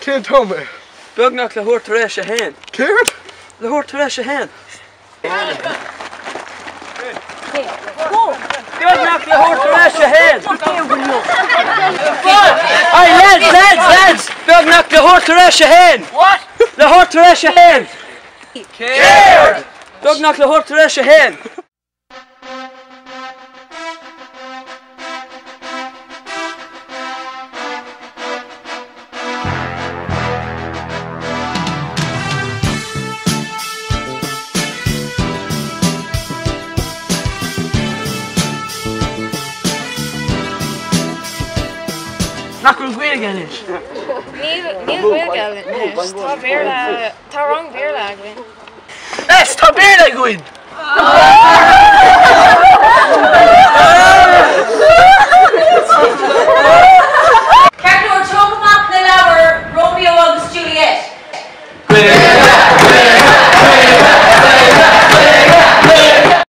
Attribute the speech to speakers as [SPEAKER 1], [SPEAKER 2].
[SPEAKER 1] Can't tell me.
[SPEAKER 2] Bögnach le hort Teresha hen.
[SPEAKER 1] Kieran?
[SPEAKER 2] Le hort Teresha hen. Bögnach le hort Teresha hen. Hey lads! Bögnach le hort Teresha hen. What? Le hort Teresha hen. Kieran! Bögnach le hort Teresha hen.
[SPEAKER 3] Nach go gwir gan is.
[SPEAKER 4] Níl gwir tá wrong beer lag.
[SPEAKER 3] Tá beer le gwyn.